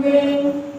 You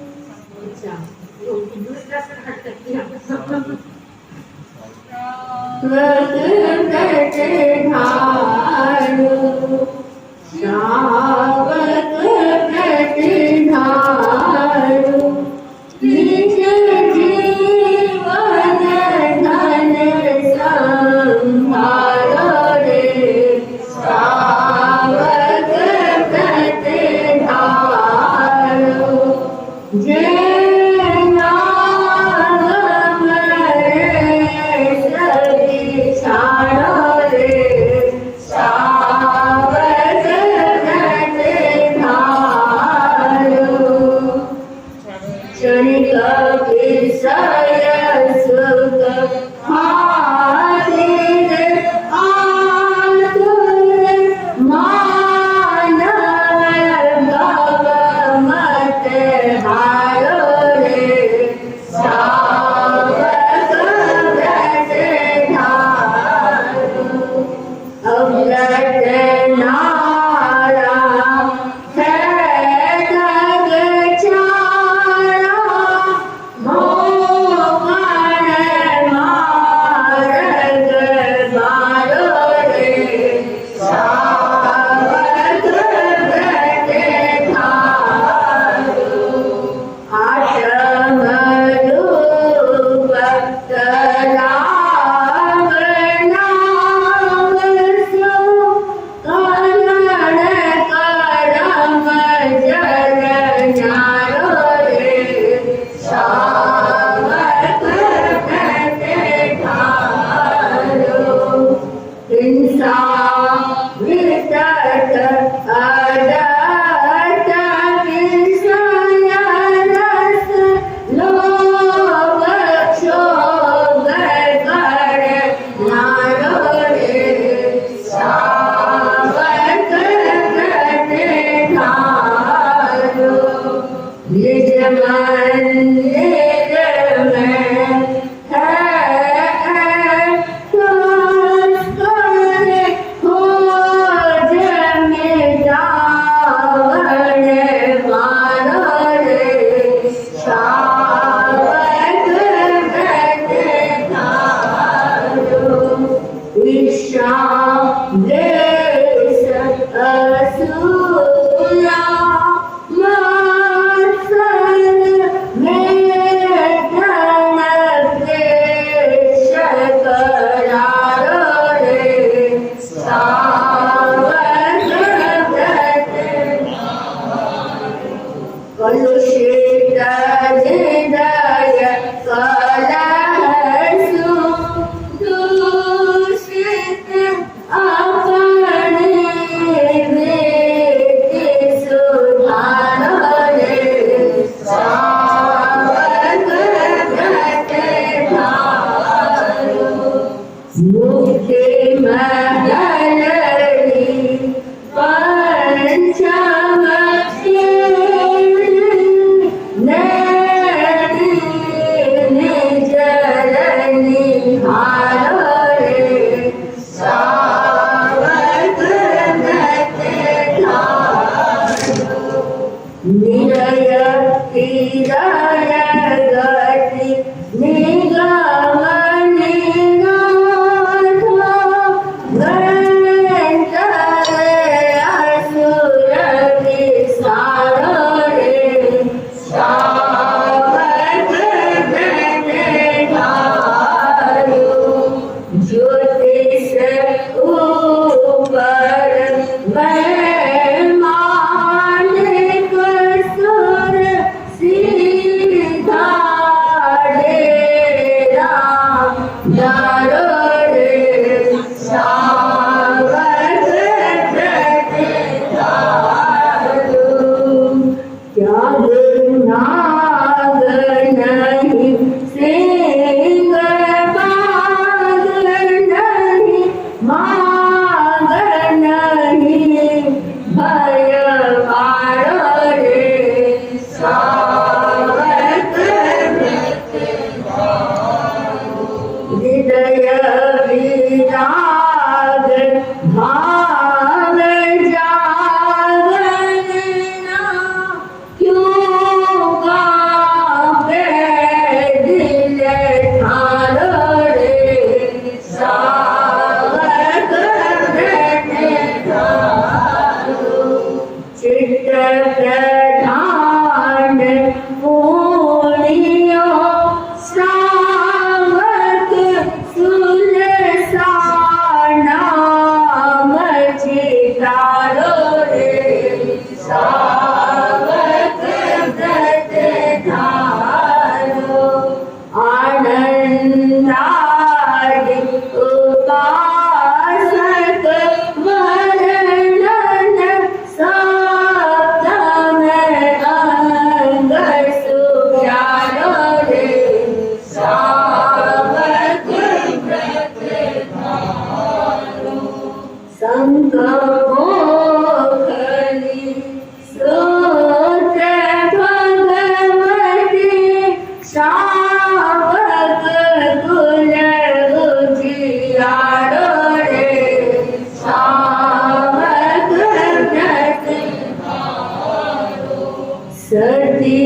सती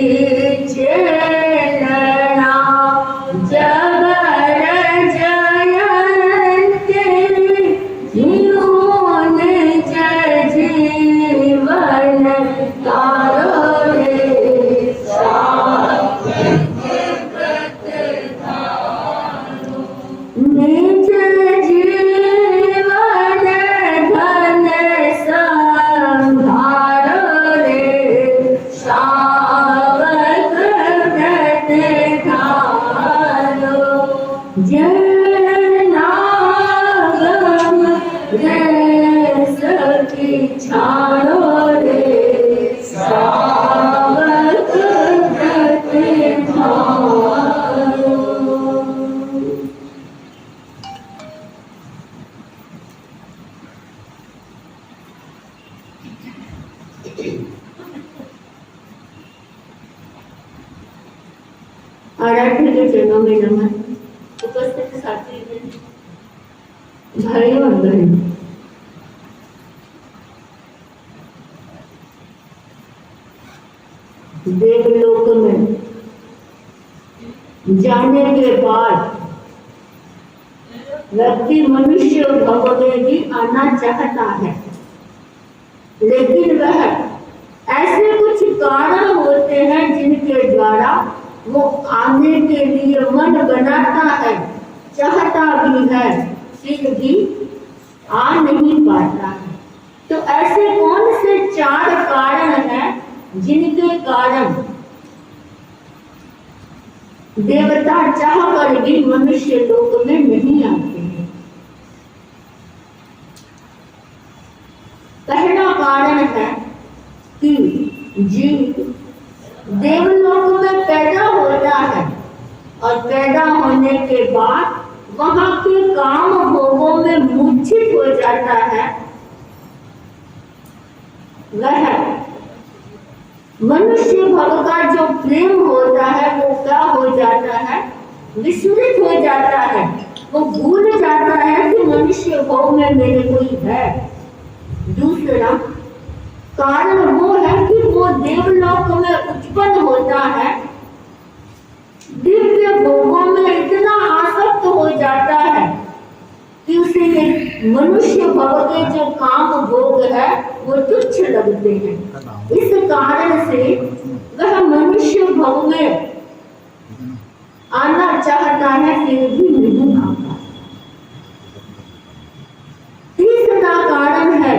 चेलना जबर जयंती जीवन जीवन तारो रे निज जीवन धन संभारो रे सावक व्रत धारो जनागम रे सखी छाड़ो रे सावक व्रत धारो। आराध्य के चरणों में नमन। उपस्थित साथी भाई और बहन, देवलोक में जाने के बाद व्यक्ति मनुष्य भव में भी आना चाहता है, लेकिन वह ऐसे कुछ कारण होते हैं जिनके द्वारा वो आने के लिए मन बनाता है, चाहता भी है, फिर भी आ नहीं पाता है। तो ऐसे कौन से 4 कारण हैं जिनके कारण देवता चाह कर भी मनुष्य लोक में नहीं आते हैं? पहला कारण है कि जीव देवलोक में पैदा होता है और पैदा होने के बाद वहां के काम भोगों में मूर्छित हो जाता है। वह मनुष्य भव का जो प्रेम होता है वो क्या हो जाता है? विस्मृत हो जाता है। वो भूल जाता है कि मनुष्य भव में मेरे कोई है। दूसरा कारण वो है कि वो देवलोक में उत्पन्न होता है, दिव्य भोगों में इतना आसक्त हो जाता है कि उसे मनुष्य भव के जो काम भोग है वो तुच्छ लगते हैं। इस कारण से वह मनुष्य भव में आना चाहता है, फिर भी नहीं आता। तीसरा कारण है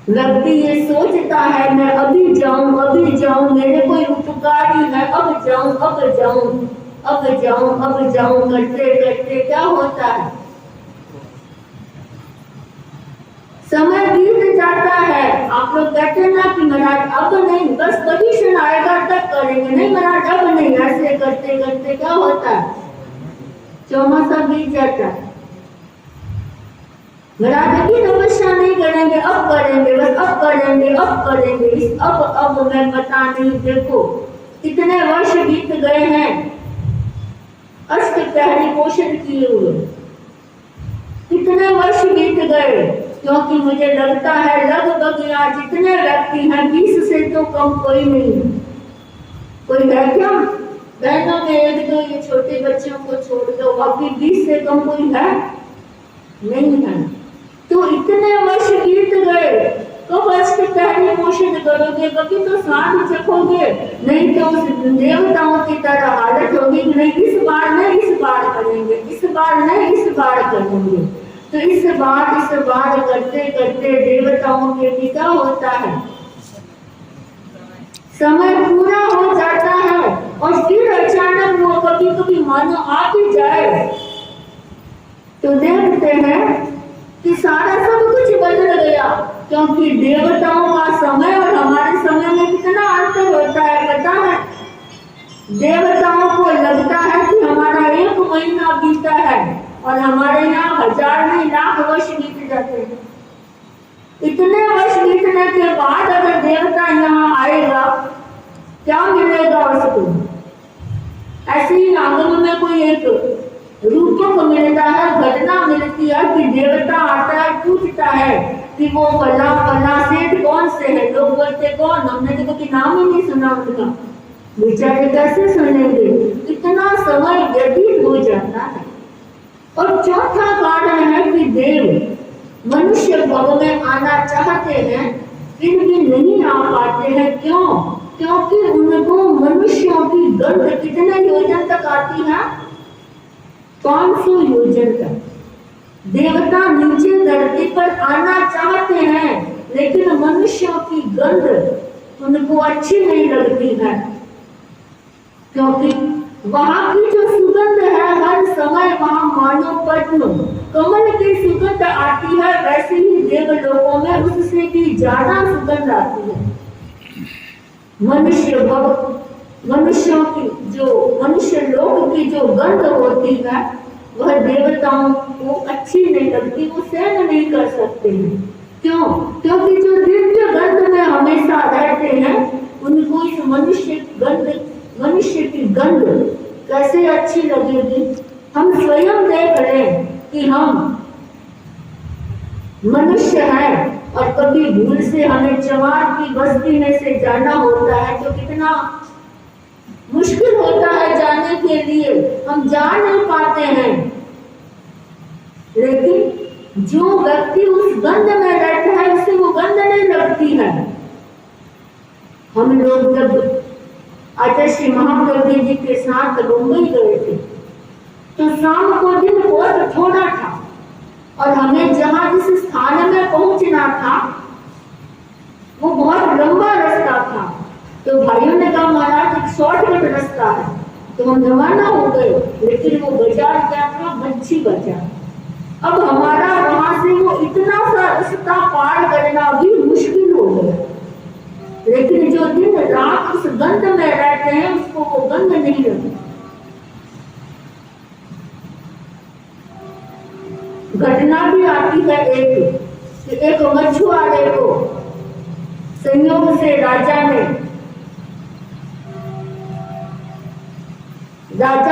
व्यक्ति ये सोचता है मैं अभी जाऊं, मेरे कोई उपकारी है, अब जाऊं करते करते क्या होता है? समय बीत जाता है। आप लोग कहते हैं ना कि महाराज अब नहीं, बस कंडीशन आएगा तब करेंगे। नहीं महाराज अब नहीं, ऐसे करते करते क्या होता है? चौमासा बीत जाता है। महाराज की तपस्या नहीं करेंगे, अब करेंगे, बस अब करेंगे। इस अब मैं पता नहीं, देखो कितने वर्ष बीत गए हैं अष्ट पहरी पोषण किए हुए, कितने वर्ष बीत गए। क्योंकि मुझे लगता है लगभग यहाँ जितने व्यक्ति हैं 20 से तो कम कोई नहीं है। कोई है क्या? बहनों में 1-2 ये छोटे बच्चों को छोड़ दो, बाकी 20 से कम कोई है नहीं है। तो इतने वर्ष बीत गए, कब अष्ट पहरी पोषण करोगे? कभी तो साथ चखोगे, नहीं तो उस देवताओं की तरह हालत होगी कि नहीं इस बार करेंगे। तो इस बार करते करते देवताओं के भी क्या होता है? समय पूरा हो जाता है और फिर अचानक वो कभी मानो आ भी जाए तो देखते हैं कि सारा सब कुछ बदल गया। क्योंकि देवताओं का समय और हमारे समय में कितना अंतर होता है पता है? देवताओं को लगता है कि हमारा 1 महीना बीता है और हमारे यहाँ 1000 नहीं लाख वर्ष बीत जाते हैं। इतने वर्ष बीतने के बाद अगर देवता यहाँ आएगा क्या मिलेगा उसको? ऐसे ही आगम में कोई एक रूपों को मिलता है, घटना मिलती है कि देवता आता है, पूछता है कि वो फला सेठ कौन से है, सरोवर थे कौन? हमने तो कभी नाम ही नहीं सुना उनका। बेचारे कैसे सुनेंगे? इतना समय व्यतीत हो जाता है। और चौथा कारण है कि देव मनुष्य भव में आना चाहते हैं फिर भी नहीं आ पाते हैं। क्यों? क्योंकि उनको मनुष्यों की गंध कितने योजन तक आती है? 500 योजन तक। देवता नीचे धरती पर आना चाहते हैं लेकिन मनुष्यों की गंध उनको अच्छी नहीं लगती है, क्योंकि वहां की जो सुगंध है हर समय वहां मानो पद्म कमल की सुगंध आती है, वैसे ही देवलोकों में उससे भी ज्यादा सुगंध आती है। मनुष्यों की जो मनुष्य लोक की जो गंध होती है वह देवताओं को अच्छी नहीं लगती, वो सहन नहीं कर सकते हैं। क्यों? क्योंकि जो दिव्य गंध में हमेशा रहते हैं उनको इस मनुष्य की गंध कैसे अच्छी लगेगी? हम स्वयं देख लें कि हम मनुष्य हैं और कभी भूल से हमें चमार की बस्ती में से जाना होता है तो कितना मुश्किल होता है जाने के लिए, हम जा नहीं पाते हैं। लेकिन जो व्यक्ति उस गंध में रहता है उसे वो गंध नहीं लगती है। हम लोग जब आचार्य श्री महाप्रभु जी के साथ मुंबई गए थे तो शाम को दिन बहुत थोड़ा था और हमें जहां जिस स्थान में पहुंचना था वो बहुत लंबा रास्ता था। तो भाइयों ने कहा महाराज एक शॉर्टकट रास्ता है, तो हम रवाना हो गए। लेकिन वो बाजार क्या था? मच्छी बाजार। अब हमारा वहां से वो इतना सा रास्ता पार करना भी मुश्किल हो गया। लेकिन जो दिन रात उस गंध में रहते हैं उसको वो गंध नहीं लगती। घटना भी आती है एक मछुआरे को संयोग से राजा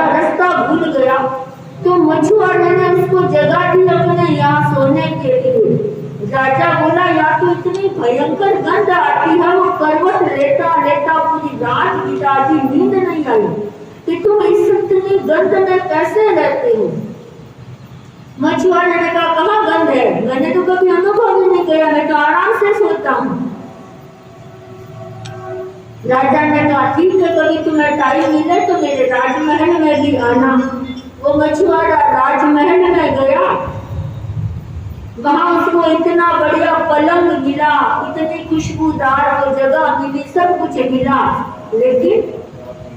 रास्ता भूल गया तो मछुआरे ने उसको जगह दी अपने यहाँ सोने के लिए। राजा बोला या तो इतनी भयंकर गंध आती है, वो करवट लेता लेता पूरी रात बिता दी, नींद नहीं आई कि तुम इस इतनी गंध में कैसे रहते हो? मछुआरे ने कहा कहाँ गंध है? मैंने तो कभी अनुभव ही नहीं किया, मैं तो आराम से सोता हूँ। राजा ने कहा ठीक है, कभी तुम्हें टाइम मिले तो मेरे राजमहल में भी आना। वो मछुआरा राजमहल में गया, वहां उसको इतना बढ़िया पलंग मिला, इतनी खुशबूदार वो जगह मिली, सब कुछ मिला, लेकिन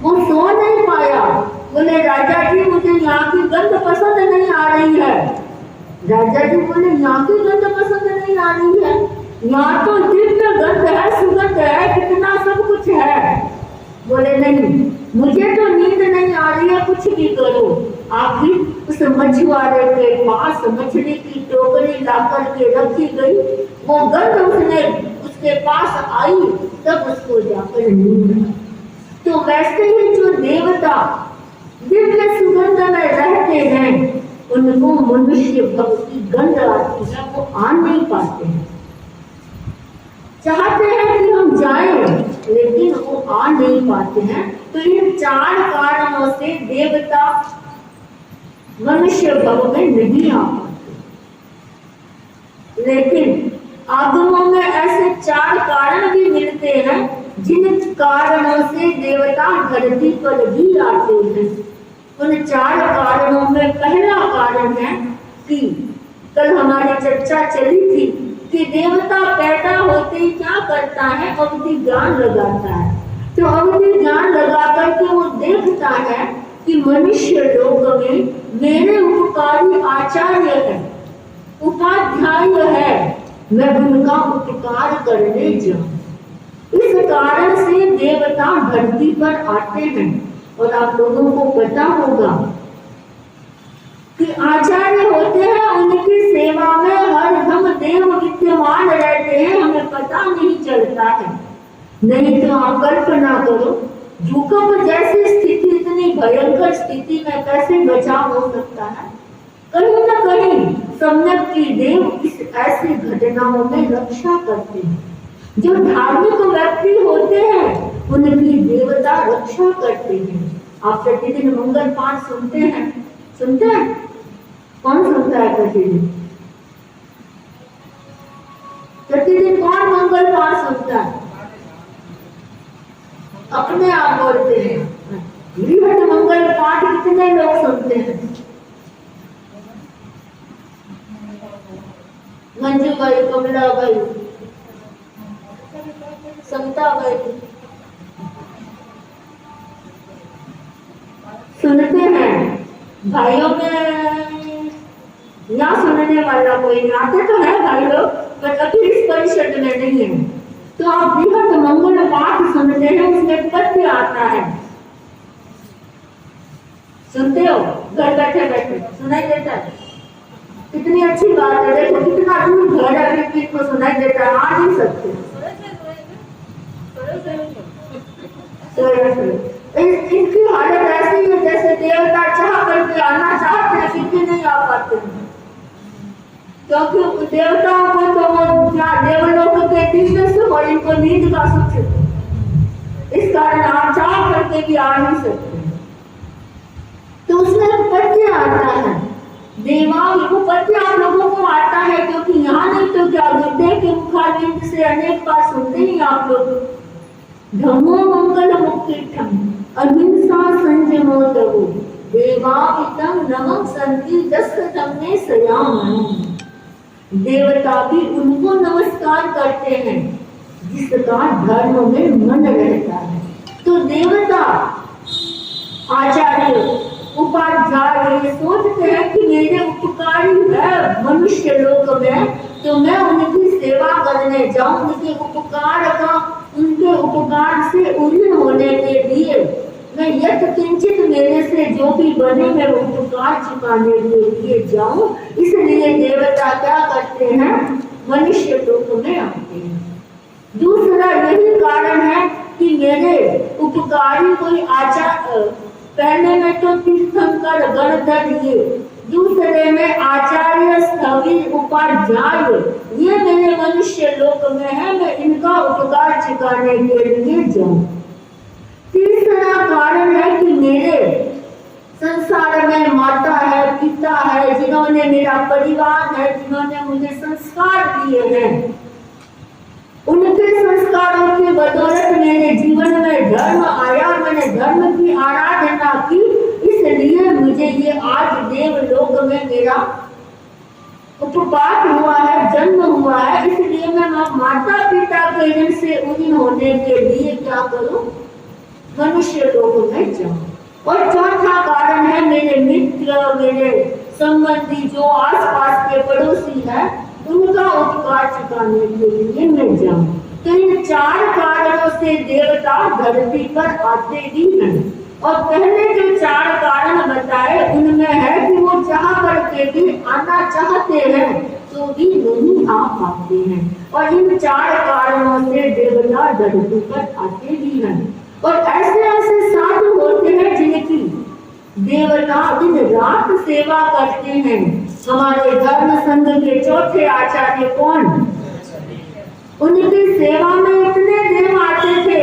वो सो नहीं पाया। बोले राजा जी मुझे यहाँ की गंध पसंद नहीं आ रही है। राजा जी बोले यहाँ की गंध पसंद नहीं आ रही है? यहाँ तो दिव्य गंध है, सुगंध है, कितना सब कुछ है। बोले नहीं, मुझे तो नींद नहीं आ रही है, कुछ भी करो। आखिर उस मछुआरे के पास मछली की टोकरी लाकर के रखी गई, वो गंध उसके पास आई, तब उसको जाकर नींद आई। तो वैसे ही जो देवता दिव्य सुगंध में रहते हैं उनको मनुष्य भक्ति गंध आती है, वो आ नहीं पाते हैं। चाहते हैं कि हम जाएं लेकिन वो आ नहीं पाते हैं। तो इन 4 कारणों से देवता मनुष्य भव में नहीं आ पाते। लेकिन आगमों में ऐसे 4 कारण भी मिलते हैं जिन कारणों से देवता धरती पर भी आते हैं। उन 4 कारणों में पहला कारण है कि कल हमारी चर्चा चली थी कि देवता पैदा होते ही क्या करता है? अवधि ज्ञान लगाता है। तो अवधि ज्ञान लगा करके वो देखता है कि मनुष्य लोक में मेरे उपकारी आचार्य है, उपाध्याय है, मैं उनका उपकार करने जाऊं। इस कारण से देवता धरती पर आते हैं। और आप लोगों को पता होगा कि आचार्य होते हैं, उनकी सेवा में हरदम देव विद्यमान रहते हैं, हमें पता नहीं चलता है। नहीं तो आप कल्पना करो भूकंप जैसी स्थिति, इतनी भयंकर स्थिति में कैसे बचाव हो सकता है? कहीं न कहीं सम्यक की देव इस ऐसी घटनाओं में रक्षा करते हैं। जो धार्मिक व्यक्ति होते हैं उनकी देवता रक्षा करते हैं। आप प्रतिदिन मंगल पाठ सुनते हैं? सुनते हैं? कौन सुनता है प्रतिदिन? प्रतिदिन कौन मंगल पाठ सुनता है? अपने आप बोलते हैं। बृहद मंगल पाठ कितने लोग सुनते हैं? मंजू भाई, कमला भाई, समता भाई सुनते हैं। भाइयों में ना सुनने वाला कोई नहीं, आते तो है भाई लोग, पर अभी इस परिषद में नहीं है। तो आप बृहद मंगल पाठ सुनते हैं, उसमें पद्य आता है, सुनते हो? घर बैठे बैठे सुनाई देता है। कितनी अच्छी बात है। देखो कितना दूर घर है, भी को सुनाई देता है, आ नहीं सकते। इनकी हालत ऐसी है जैसे देवता चाह करके आना चाहते हैं, फिर भी नहीं आ पाते हैं, क्योंकि देवताओं को तो वो देवलोक के दिव्य सुख और इनको नींद का सुख, इस कारण आप चाह करके भी आ नहीं सकते। तो उसमें पद्य आता है, देवांग को पद्य आप लोगों को आता है, क्योंकि यहाँ नहीं तो क्या गुरुदेव के मुखारविंद से अनेक बार सुनते ही आप लोग। धम्मो मंगल मुक्तिठम अहिंसा संयमो तवो देवापितम नमः संति जस्य धम्मे सयाम। देवता भी उनको नमस्कार करते हैं जिसका धर्म में मन रहता है। तो देवता, आचार्य, उपाध्याय ये सोचते हैं कि मेरे उपकारी है मनुष्य लोक में, तो मैं उनकी सेवा करने जाऊं, उनके उपकार से उन्नत होने के लिए मैं यत किंचित मेरे से जो भी बने मैं उपकार चुकाने के लिए जाऊं। इसलिए देवता क्या करते हैं? मनुष्य लोक में आते हैं। दूसरा यही कारण है कि मेरे उपकारी कोई आचार्य, पहले में तो तीर्थंकर गणधर, ये दूसरे में आचार्य स्थविर उपाध्याय, ये मेरे मनुष्य लोक में है, मैं इनका उपकार चुकाने के लिए जाऊं। तीसरा कारण है कि मेरे संसार में माता है, पिता है, जिन्होंने मेरा परिवार है, जिन्होंने मुझे संस्कार दिए हैं, उनके संस्कारों की बदौलत मेरे जीवन में धर्म आया, मैंने धर्म की आराधना की, इसलिए मुझे ये आज देवलोक में मेरा उपपात हुआ है, जन्म हुआ है। इसलिए मैं माता पिता के ऋण से उन्नत होने के लिए क्या करूं? मनुष्य लोक में जाऊं। और चौथा कारण है मेरे मित्र, मेरे संबंधी, जो आसपास के पड़ोसी है, उनका उपकार चुकाने के लिए मैं जाऊं। तो इन चार कारणों से देवता धरती पर आते ही हैं। और पहले जो चार कारण बताए उनमें है कि वो चाह करके भी आना चाहते हैं तो भी नहीं आ पाते हैं। और इन चार कारणों से देवता धरती पर आते ही हैं। और ऐसे ऐसे साधु होते हैं जिनकी देवता दिन रात सेवा करते हैं। हमारे धर्म संघ के चौथे आचार्य कौन? उनकी सेवा में इतने देव आते थे,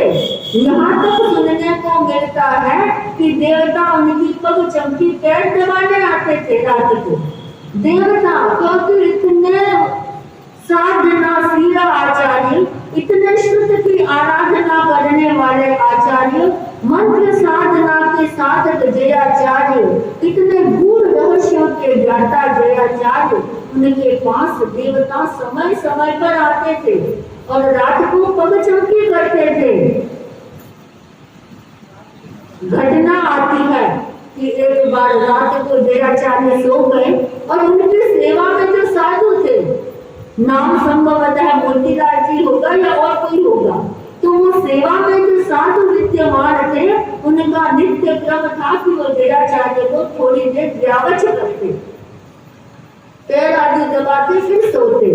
यहाँ तक सुनने को मिलता है कि देवता उनकी पग चमकी पैर दबाने आते थे रात को। देवता, क्योंकि इतने साधनाशील आचार्य, इतने शुद्ध की आराधना करने वाले आचार्य, मंत्र साधना के साधक जयाचार्य, इतने गूढ़ रहस्यों के ज्ञाता जयाचार्य, उनके पास देवता समय समय पर आते थे और रात को पग चमकी करते थे। घटना आती है कि एक बार रात को जयाचार्य सो गए और उनकी सेवा में जो साधु थे, नाम संभवतः मोतीलाल जी होगा या और कोई होगा, तो वो सेवा में जो साधु विद्यमान थे, उनका नित्य क्रम था कि वो जयाचार्य को थोड़ी देर व्यावच करते, पैर आदि दबाते फिर सोते।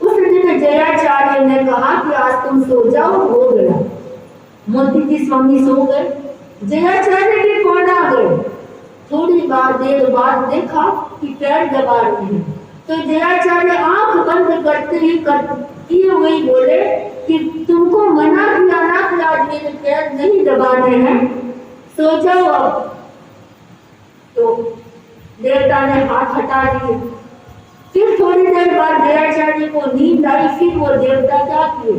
उस दिन जयाचार्य ने कहा कि आज तुम सो जाओ, हो गया। मोती जी स्वामी सो गए, जयाचार्य भी पौना गए। थोड़ी देर बाद देखा कि पैर दबा रहे हैं, तो जयाचार्य आंख बंद करते ही ये वही बोले कि तुमको मना किया ना कि आज मेरे पैर नहीं दबाने हैं, सो जाओ अब। तो देवता ने हाथ हटा दिए। फिर थोड़ी देर बाद जयाचार्य को नींद आई। फिर वो देवता क्या किए,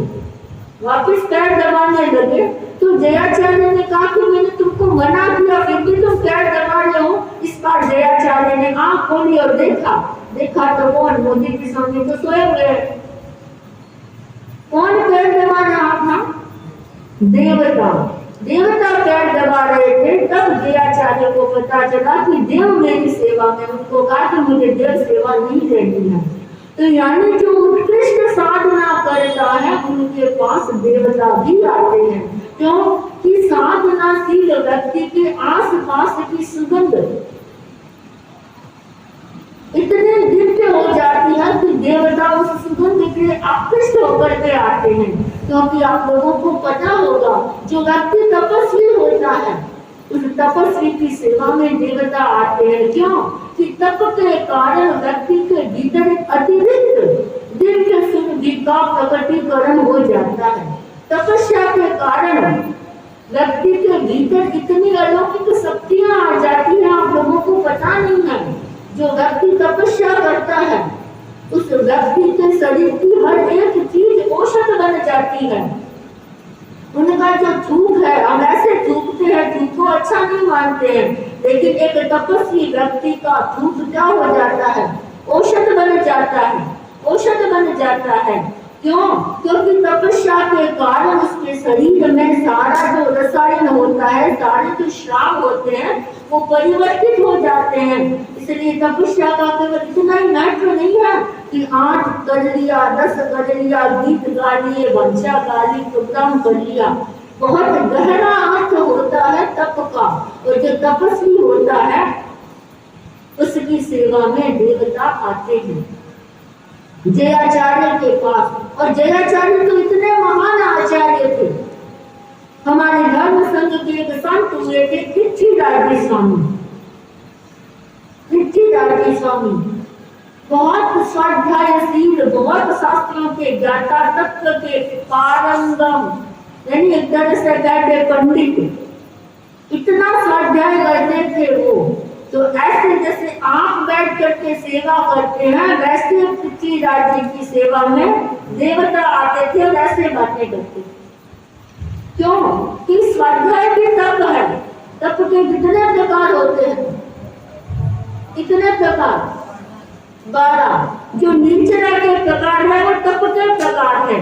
वापिस पैर दबाने लगे। तो जयाचार्य ने कहा कि मैंने तुमको मना किया, फिर भी तुम पैर दबा रहे हो। इस बार जयाचार्य ने आंख खोली और देखा तो कौन, मोदी के सामने तो सोए हुए। कौन पैर दबा रहा था? देवता पैर दबा रहे थे। तब जयाचार्य को पता चला कि देव मेरी सेवा में। उनको कहा कि मुझे देव सेवा नहीं देनी है। तो यानी जो उत्कृष्ट साधना करता है उनके पास देवता भी आते हैं। क्यों कि साधनाशील व्यक्ति के आसपास की सुगंध इतने दिव्य हो जाती है कि देवता उस सुगंध के आकृष्ट होकर के आते हैं। क्योंकि आप लोगों को पता होगा, जो व्यक्ति तपस्वी होता है उस तपस्वी की सेवा में देवता आते हैं। क्यों कि तप के कारण व्यक्ति के भीतर अतिरिक्त दिव्य सुगंध का प्रकटीकरण हो जाता है। तपस्या के कारण व्यक्ति के भीतर इतनी अलौकिक शक्तियां आ जाती हैं, आप लोगों को पता नहीं है। जो व्यक्ति तपस्या करता है उस व्यक्ति के शरीर की हर एक चीज औषध बन जाती है। उनका जो थूक है, हम ऐसे थूकते हैं, थूक को अच्छा नहीं मानते हैं, लेकिन एक तपस्वी व्यक्ति का थूक क्या हो जाता है, औषध बन जाता है, औषध बन जाता है। क्यों? क्योंकि तपस्या के कारण उसके शरीर में सारा जो रसायन होता है, सारे जो श्राव होते हैं वो परिवर्तित हो जाते हैं। इसलिए तपस्या का केवल इतना ही महत्व नहीं है कि 8 कर लिया, 10 कर लिया, गीत गा लिए, वंशा गा ली, प्रोग्राम कर लिया। बहुत गहरा अर्थ होता है तप का। और जो तपस्वी होता है उसकी सेवा में देवता आते हैं जयाचार्य के पास। और जयाचार्य तो इतने महान आचार्य थे। हमारे धर्म संघ के एक संत हुए थे पृथ्वीराज स्वामी। बहुत स्वाध्यायशील, बहुत शास्त्रों के ज्ञाता, तत्व के पारंगम, यानी एक तरह से कहते पंडित। इतना स्वाध्याय करते थे वो। तो ऐसे जैसे आप बैठ करके सेवा करते हैं, वैसे पृथ्वीराज जी की सेवा में देवता आते थे और ऐसे बातें करते थे। क्यों कि स्वाध्याय भी तप है। तप के कितने प्रकार होते हैं? कितने प्रकार? 12। जो नीचला के प्रकार है वो तप के प्रकार है।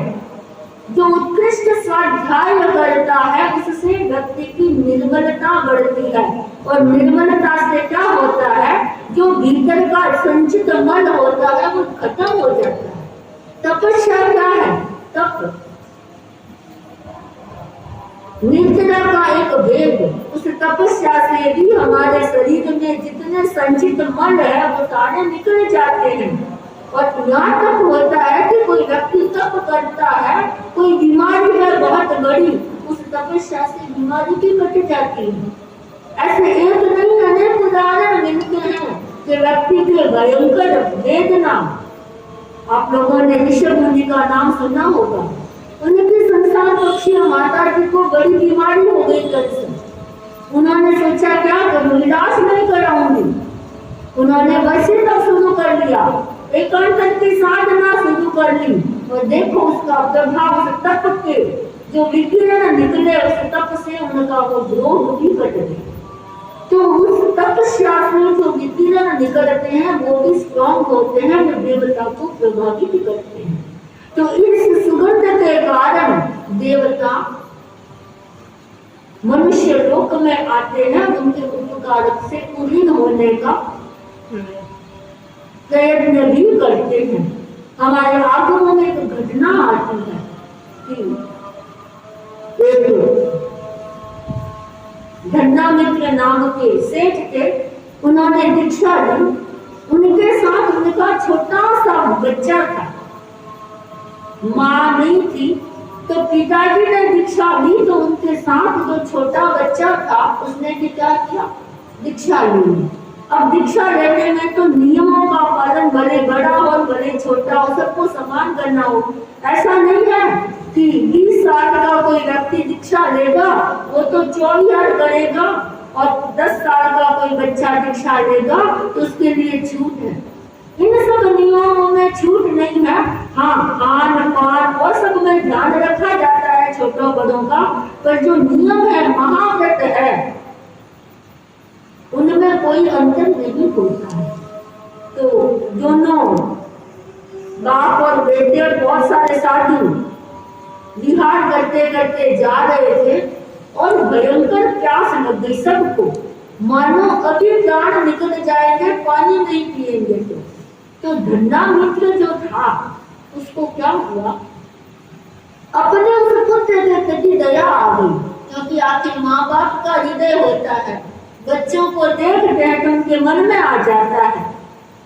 जो उत्कृष्ट स्वाध्याय करता है उससे व्यक्ति की निर्मलता बढ़ती है। और निर्मलता से क्या होता है, जो भीतर का संचित मन होता है वो खत्म हो जाता है। तपस्या क्या है? तप निर्जला का एक भेद। उस तपस्या से भी हमारे शरीर में जितने संचित मन है वो सारे निकल जाते हैं। और यहाँ तक होता है कि कोई व्यक्ति तप करता है, कोई बीमारी है बहुत बड़ी, उस तपस्या से बीमारी भी कट जाती है। ऐसे एक नहीं अनेक उदाहरण मिलते हैं कि व्यक्ति के भयंकर वेदना। आप लोगों ने ऋषभ मुनि का नाम सुना होगा। उनकी संसार पक्षी माता जी को बड़ी बीमारी हो गई कैंसर। उन्होंने सोचा क्या करूं, इलाज नहीं कराऊंगी। उन्होंने वैसे तब शुरू कर लिया, एकांत की साधना शुरू कर ली। और देखो उसका प्रभाव, उस तप के जो विकिरण निकले उस तप से उनका वो द्रोह भी कट गया। तो उस तपस्या से जो विकिरण निकलते हैं वो भी स्ट्रॉन्ग होते हैं, वो देवता को प्रभावित करते हैं। तो इस सुगंध के कारण देवता मनुष्य लोक में आते हैं, उनके उपकारक से पूर्ण होने का प्रयत्न भी करते हैं। हमारे आगमों में एक घटना आती है कि एक धन्ना मित्र नाम के सेठ थे, उन्होंने दीक्षा ली। उनके साथ उनका छोटा सा बच्चा था, माँ नहीं थी। तो पिताजी ने दीक्षा ली तो उनके साथ जो छोटा बच्चा था उसने भी क्या किया, दीक्षा ली। अब दीक्षा लेने में तो नियमों का पालन, भले बड़ा हो भले छोटा हो, सबको समान करना हो। ऐसा नहीं है कि 20 साल का कोई व्यक्ति दीक्षा लेगा वो तो चौरियार करेगा और 10 साल का कोई बच्चा दीक्षा लेगा तो उसके लिए छूट है। इन सब नियमों में छूट नहीं है। हाँ, खान पान और सब में ध्यान रखा जाता है छोटों बड़ों का, पर जो नियम है, महाव्रत है, उनमें कोई अंतर नहीं होता है। तो दोनों बाप और बेटे बहुत सारे साधु विहार करते करते जा रहे थे और भयंकर प्यास लग गई सबको, मानो अभी प्राण निकल जाएंगे, पानी नहीं पिएंगे। तो धन्ना मित्र जो था उसको क्या हुआ, अपने उस पुत्र के प्रति दया आ गई, क्योंकि आखिर माँ बाप का हृदय होता है, बच्चों को देख देख उनके मन में आ जाता है।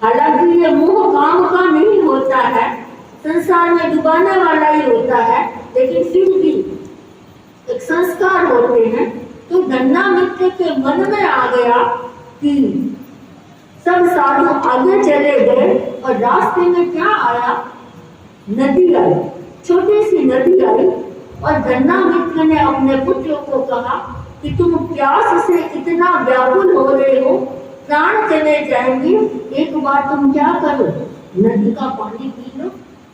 हालांकि ये मोह काम का नहीं होता है, संसार में डुबाने वाला ही होता है, लेकिन फिर भी एक संस्कार होते हैं। तो धन्ना मित्र के मन में आ गया कि सब साधु आगे चले गए और रास्ते में क्या आया, नदी आई, छोटी सी नदी आई। और धन्ना मित्र ने अपने पुत्र को कहा कि तुम प्यास से इतना व्याकुल हो रहे हो, प्राण चले जाएंगे, एक बार तुम क्या करो, नदी का पानी पी लो,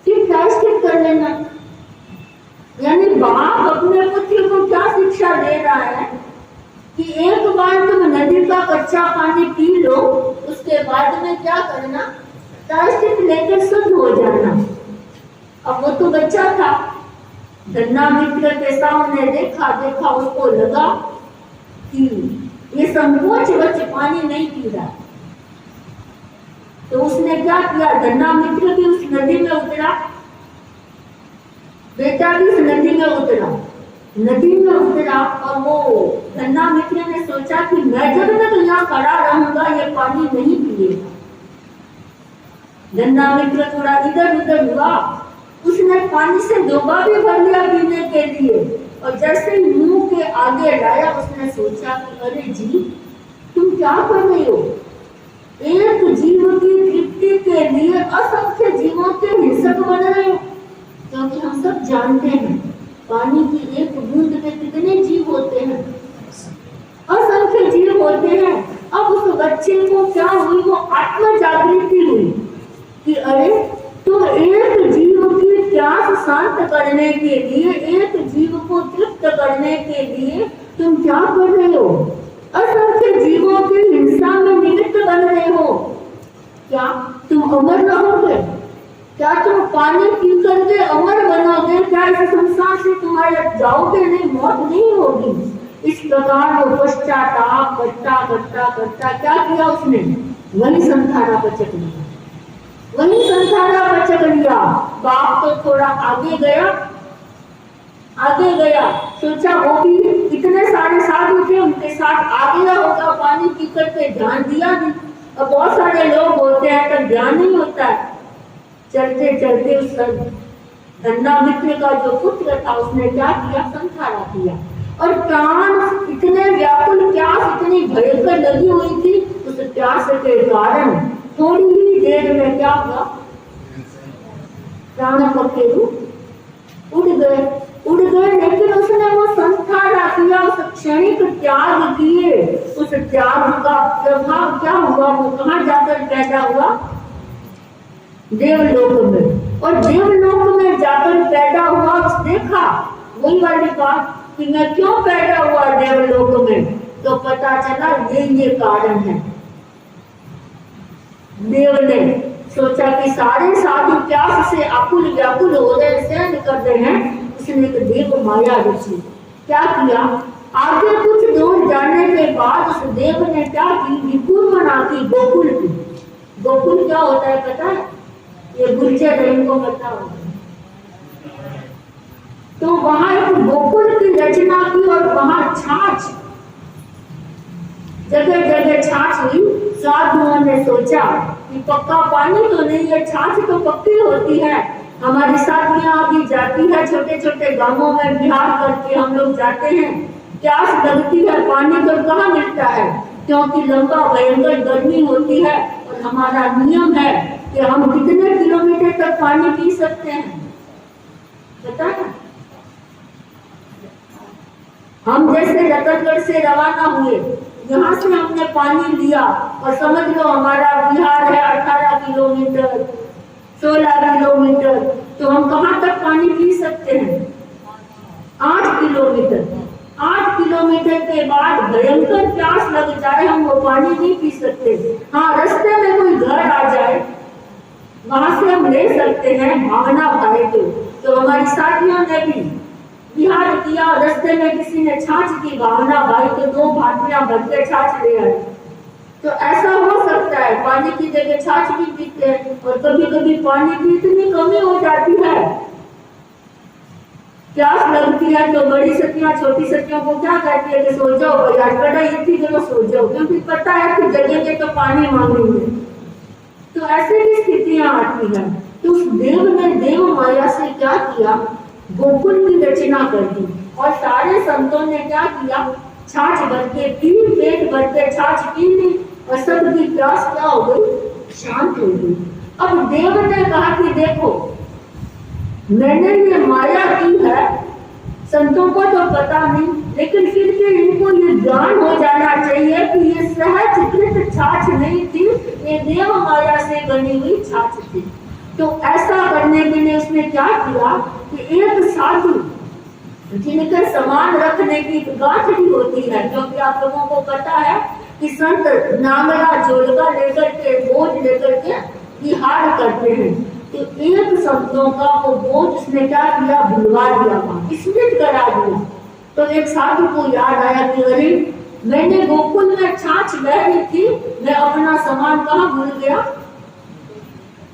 फिर प्रायश्चित कर लेना। यानी बाप अपने पुत्र को क्या शिक्षा दे रहा है कि एक बार तुम नदी का कच्चा पानी पी लो, उसके बाद में क्या करना, प्रायश्चित लेकर शुद्ध हो जाना। अब वो तो बच्चा था, धन्ना मित्र के सामने देखा उसको लगा कि ये संकोच बच्चे पानी नहीं पी रहा। तो उसने क्या किया, धन्ना मित्र भी उस नदी में उतरा, बेटा भी उस नदी में उतरा और वो धन्ना मित्र ने सोचा कि मैं जब तक यहाँ खड़ा रहूंगा ये पानी नहीं पिएगा। धन्ना मित्र थोड़ा इधर उधर हुआ, उसने पानी से डोबा भी भर लिया पीने के लिए, और जैसे ही मुंह के आगे लाया उसने सोचा कि अरे जी, तुम क्या कर रहे हो, एक जीव की तृप्ति के लिए असंख्य जीवों के हिंसक बन रहे हो। क्योंकि हम सब जानते हैं पानी की एक बूंद में कितने जीव होते हैं, असंख्य जीव होते हैं। अब उस बच्चे को क्या हुई, वो आत्म जागृति हुई कि अरे तुम एक जीव की प्यास शांत करने के लिए, एक जीव को तृप्त करने के लिए तुम क्या कर रहे हो, असंख्य जीवों की हिंसा में निमित्त बन रहे हो। क्या तुम अमर रहोगे, क्या तुम पानी पी करके अमर बनोगे, क्या इस संसार से तुम्हारे जाओगे नहीं, मौत नहीं होगी। इस प्रकार वो पश्चाताप करता करता करता क्या किया उसने, वही संसारा पचक लिया। बाप तो थोड़ा आगे गया, सोचा वो भी इतने सारे साधु थे, उनके साथ आ गया होगा, पानी पी करके ध्यान दिया नहीं। अब बहुत सारे लोग होते हैं तब ध्यान नहीं होता है। चलते चलते उस धन्ना मित्र का जो पुत्र था उसने क्या किया, संसारा किया, और प्राण इतने व्याकुल, प्यास इतनी भयंकर लगी हुई थी, उस प्यास के कारण थोड़ी ही देर में क्या हुआ, प्राण पके उड़ गए। लेकिन उसने वो संसारा किया, उस क्षणिक त्याग किए, उस त्याग का प्रभाव क्या हुआ, वो कहाँ जाकर पैदा हुआ, देवलोक में। और देवलोक में जाकर पैदा हुआ, देखा वही वाली बात कि मैं क्यों पैदा हुआ देवलोक में, तो पता चला ये कारण है। देव ने सोचा कि सारे साधु प्यास से आकुल व्याकुल हो रहे, सहन कर रहे हैं, उसने एक देव माया रची। क्या किया, आगे कुछ दूर जाने के बाद उस देव ने क्या की, विपुल बना की गोकुल की। गोकुल क्या होता है पता है, ये गुर्जर इनको पता होगा। तो वहां एक गोकुल की रचना की और वहां छाछ, जगह जगह छाछ हुई। साधुओं ने सोचा कि पक्का पानी तो नहीं है, छाछ तो पक्की होती है। हमारी साथियां अभी जाती है छोटे छोटे गांवों में, विहार करके हम लोग जाते हैं, प्यास लगती है, पानी तो कहाँ मिलता है, क्योंकि लंबा भयंकर गर्मी होती है और हमारा नियम है कि हम कितने किलोमीटर तक पानी पी सकते हैं। पता है? हम जैसे रतनगढ़ से रवाना हुए, यहाँ से हमने पानी लिया और समझ लो हमारा बिहार है 18 किलोमीटर 16 किलोमीटर, तो हम कहाँ तक पानी पी सकते हैं? 8 किलोमीटर। 8 किलोमीटर के बाद भयंकर प्यास लग जाए, हम वो पानी नहीं पी सकते। हाँ, रास्ते में कोई घर आ जाए, वहां से हम ले सकते हैं भावना भाई को। तो हमारी साथियों ने भी बिहार किया, रास्ते में किसी ने छाछ की, भावना भाई तो 2 भाटियां भर के छाछ ले आए। तो ऐसा हो सकता है पानी की जगह छाछ भी पीते हैं। और कभी कभी पानी की इतनी कमी हो जाती है, प्यास लगती है, तो बड़ी सतियां छोटी सतियों को क्या कहती है कि सो जाओ यार, कड़ाई इतनी जगह सो जाओ, क्योंकि पता है कि जगह के तो पानी मांगेंगे। तो ऐसे भी स्थितियां आती हैं। तो उस देव ने देव माया से क्या किया, गोकुल की रचना कर दी। और सारे संतों ने क्या किया, छाछ भर के पी, पेट भर के छाछ पी ली और सबकी प्यास क्या हो गई, शांत हो गई। अब देव ने कहा कि देखो मैंने ये माया की है, संतों को तो पता नहीं, लेकिन फिर भी इनको ये ज्ञान हो जाना चाहिए कि ये सहज छाछ नहीं थी, ये देव माया से बनी हुई छाछ थी। तो ऐसा करने के लिए उसने क्या किया कि एक साधु जिनके सामान रखने की गांठड़ी होती है, क्योंकि आप लोगों को पता है कि संत नांगरा झोलगा लेकर के, बोझ लेकर के विहार करते हैं। तो एक संतों का वो बोझ उसने क्या किया, भुलवा दिया, स्मृत करा दिया। तो एक साधु को याद आया कि अरे मैंने गोकुल में छाछ बह रही थी, मैं अपना सामान कहाँ भूल गया,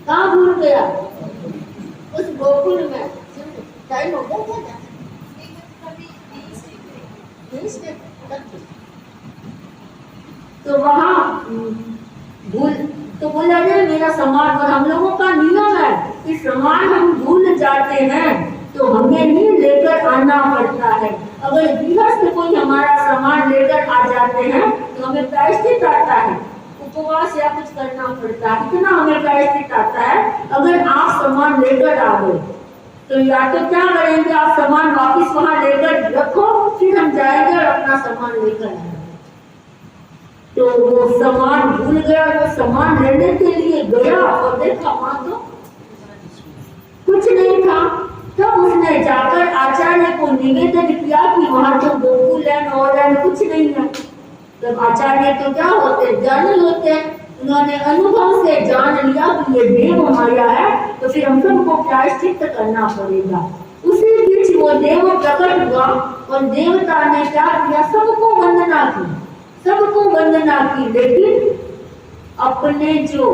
कहाँ भूल गया, उस गोकुल में। टाइम हो गया क्या? तो वहाँ भूल, तो बोला अरे मेरा सामान, और हम लोगों का नियम है कि सामान हम भूल जाते हैं तो हमें ही लेकर आना पड़ता है। अगर गृहस्थ कोई हमारा सामान लेकर आ जाते हैं तो हमें प्रायश्चित आता है, उपवास या कुछ करना पड़ता है, इतना हमें प्रायश्चित आता है। अगर आप सामान लेकर आ गए तो या तो क्या करेंगे, आप सामान वापस वहां लेकर रखो, फिर हम जाएंगे और अपना सामान लेकर आएंगे। तो वो सामान भूल गया, वो सामान लेने के लिए गया और देखा वहां तो कुछ नहीं था। तब उसने जाकर आचार्य को निवेदन किया कि वहां तो गोकुल है, और कुछ नहीं है। तब आचार्य तो क्या होते, ज्ञानी होते हैं, उन्होंने अनुभव से जान लिया कि ये देव माया है, तो फिर हम सबको प्रायश्चित करना पड़ेगा। उसी बीच वो देव प्रकट हुआ और देवता ने क्या किया, सबको वंदना की, सबको वंदना की, लेकिन अपने जो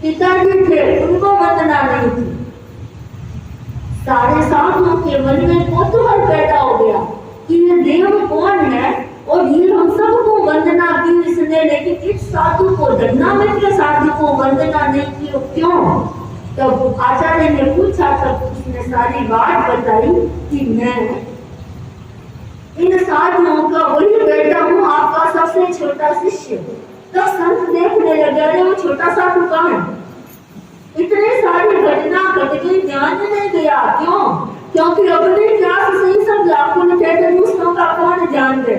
पिताजी थे उनको वंदना नहीं थी। सारे साधुओं के मन में कौतूहल पैदा हो गया कि ये देव कौन है, और ये हम सबको वंदना की इसने, लेकिन इस साधु को, धन्नामित्र साधु को वंदना नहीं की, क्यों? तब आचार्य ने पूछा, तब उसने सारी बात बताई कि मैं इन साधुओं का वही बेटा हूँ, आपका सबसे छोटा शिष्य। तब संत देखने लगे, अरे वो छोटा साधु कहाँ है? इतने सारी घटना घट गई, ध्यान नहीं गया। क्यों? क्योंकि अपने प्यास से ही सब व्याकुल थे, तो दूसरों का कौन ध्यान दे।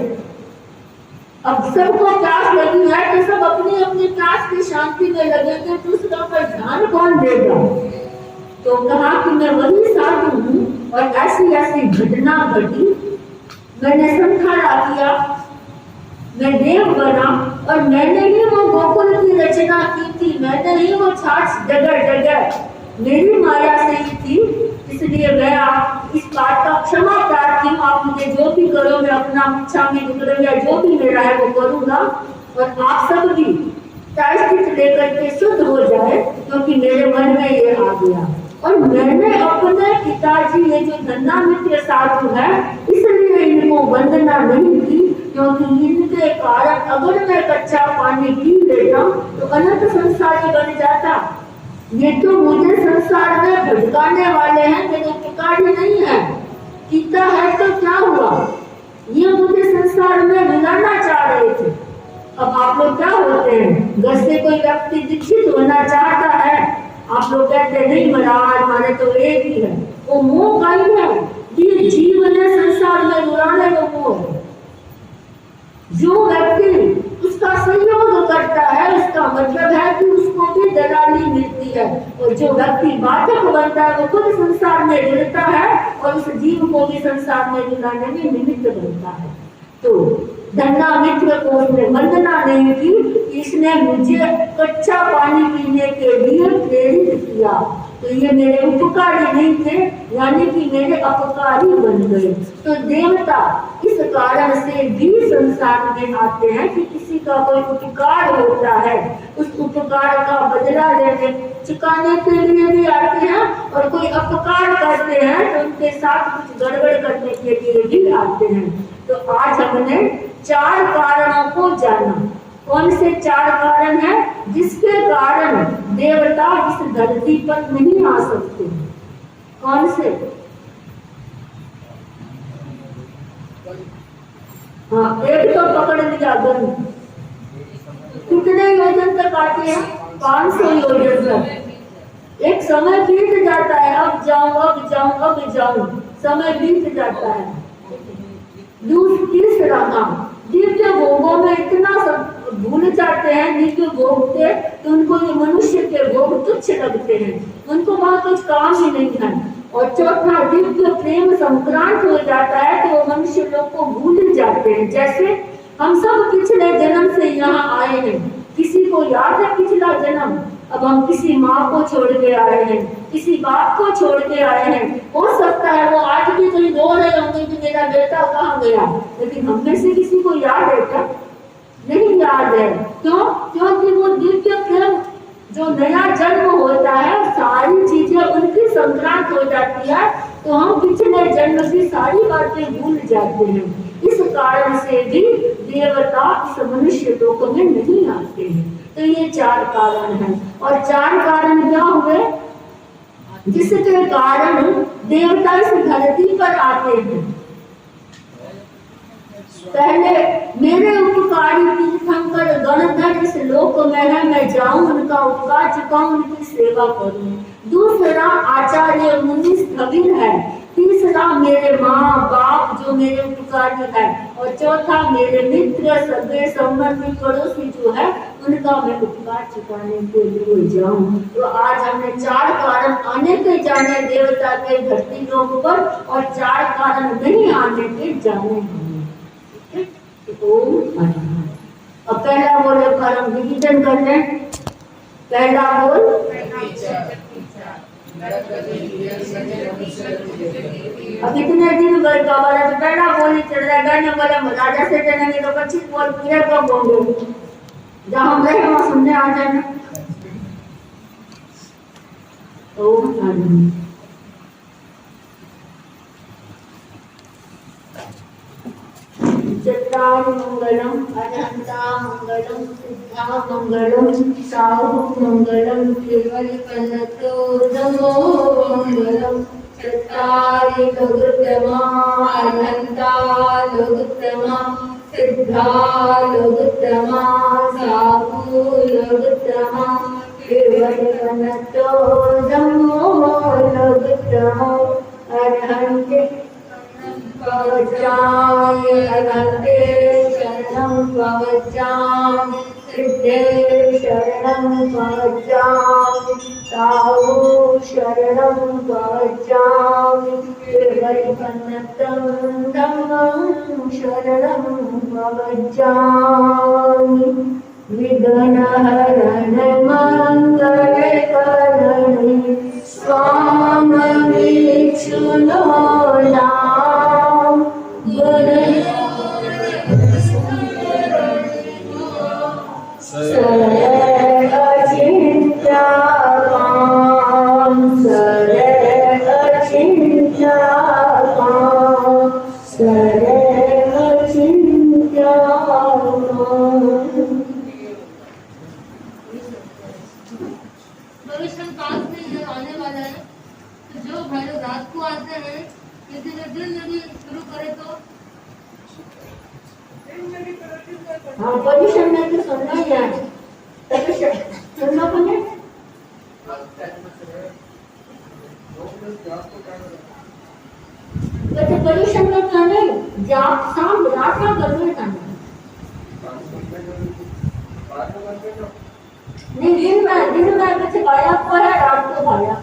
अब सबको प्यास लगी है तो सब अपनी अपनी प्यास की शांति में लगेंगे, दूसरों पर ध्यान कौन देगा। तो कहा कि मैं वही साधु हूँ और ऐसी ऐसी घटना घटी, मैंने संखारा किया, मैं देव बना और मैंने ही वो गोकुल की रचना की थी, मैंने ही वो छाछ जगह जगह मेरी माया से ही थी। इसलिए मैं आप इस बात का क्षमा प्रार्थी हूँ, आप मुझे जो भी करो मैं अपना इच्छा में निकल या जो भी मेरा है वो करूँगा, और आप सब भी प्रायश्चित लेकर के शुद्ध हो जाए, क्योंकि मेरे मन में ये आ गया। और मैंने अपने पिताजी, ये जो धन्नामित्र साधु है, इसलिए इनको वंदना नहीं की, क्योंकि इनके कारण अगर मैं कच्चा पानी पी लेता तो अनंत संसारी बन जाता। ये तो मुझे संसार में भटकाने वाले हैं, मेरे उपकारी नहीं है। पीता है तो क्या हुआ, ये मुझे संसार में मिलाना चाह रहे थे। अब आप लोग क्या होते हैं, घर से कोई व्यक्ति दीक्षित होना चाहता है आप लोग कहते हैं नहीं महाराज हमारे तो एक ही है, वो मोह का ही है। ये जीवन है, संसार में उड़ाने का मोह है। जो व्यक्ति उसका सहयोग करता है उसका मतलब है कि उसको भी दलाली मिलती है, और जो व्यक्ति बाधक बनता है वो खुद संसार में जुड़ता है और उस जीव को भी संसार में जुड़ाने में निमित्त बनता है। तो धन्ना मित्र को उसने वंदना नहीं की, इसने मुझे कच्चा पानी पीने के लिए प्रेरित किया, तो ये मेरे उपकारी नहीं थे, यानी कि मेरे अपकारी बन गए। तो देवता इस कारण से भी संसार में आते हैं कि किसी का कोई उपकार होता है, उस उपकार का बदला लेने चुकाने के लिए भी आते हैं, और कोई अपकार करते हैं तो उनके साथ कुछ गड़बड़ करने के लिए भी आते हैं। तो आज हमने 4 कारणों को जाना। कौन से 4 कारण हैं जिसके कारण देवता इस धरती पर नहीं आ सकते? कौन से? हाँ, एक तो पकड़ लिया गन। कितने योजन तक आते हैं? 500 योजन तक। एक समय बीत जाता है, अब जाऊं अब जाऊं अब जाऊं, समय बीत जाता है। तीसरा काम, दिव्य भोगों में इतना सब भूल जाते हैं, दिव्य भोग के, तो उनको ये मनुष्य के भोग तुच्छ लगते हैं, उनको वहां कुछ काम ही नहीं है। और चौथा, दिव्य प्रेम संक्रांत हो जाता है तो वो मनुष्य लोग को भूल जाते हैं। जैसे हम सब पिछले जन्म से यहाँ आए हैं, किसी को याद है पिछला जन्म? अब हम किसी माँ को छोड़ के आए हैं, किसी बाप को छोड़ के आए हैं, हो सकता है वो आज भी कहीं रो रहे होंगे कि मेरा बेटा कहाँ गया, लेकिन हम में से किसी को याद है क्या? नहीं याद है। क्यों? क्योंकि वो दिव्य प्रेम जो नया जन्म होता है, सारी चीजें उनकी संक्रांत हो जाती है, तो हम पिछले जन्म की सारी बातें भूल जाते हैं। इस कारण से भी देवता इस मनुष्य लोक में नहीं आते हैं। तो ये 4 कारण हैं। और 4 कारण क्या हुए जिसके कारण देवता इस धरती पर आते हैं? पहले मेरे उपकारी तीर्थंकर गणधर इस लोक में है, मैं जाऊं उनका उपकार चुकाऊं, उनकी सेवा करूं। दूसरा, आचार्य मुनि स्थविर है। तीसरा, मेरे माँ बाप जो मेरे उपकारी है। और चौथा, मेरे मित्र सगे संबंधी पड़ोसी जो है उनका मैं उपकार चुकाने के लिए जाऊं। तो आज हमने 4 कारण आने के जाने देवता के धरती लोक पर, और 4 कारण नहीं आने के जाने हैं। अब पहला बोले पर हम डिवीजन कर लें। पहला बोल, अब इतने दिन गए तो हमारा तो पहला बोल ही चल रहा है, गाने वाला राजा से चलेंगे तो 25 बोल पूरे कब बोलेंगे? जहाँ हम रहे वहाँ सुनने आ जाना। ओम चत्तारि मंगलम अनंता मंगलम सिद्धा मंगलम साहु मंगलम केवलकलतो नमो मंगलम। चत्तारि लोकोत्तमा अनंता लोकोत्तमा सिद्धा लोकोत्तमा साहु लोकोत्तमा केवलकलतो नमो लोकोत्तमा। अरहंते पवज्जामि अनन्ते शरणं पवज्जामि सिद्धे शरणं पवज्जामि साहु शरणं पवज्जामि केवलकलतं धम्मं शरणं पवज्जामि। विघ्नहरण मंगलकरणे स्वामी विष्णु नाम सरल अचिंत्य काम, सरल अचिंत्य काम, सरल अचिंत्य काल में ये आने वाला है, तो जो भाई लोग रात को आते हैं, किसी ने दिन में भी शुरू करे तो हाँ, पोजीशन में तो सुनना ही है, सुनना को नहीं। वैसे पॉल्यूशन का क्या नहीं जाप शाम रात का करने का नहीं दिन में वैसे गाया को है रात को गाया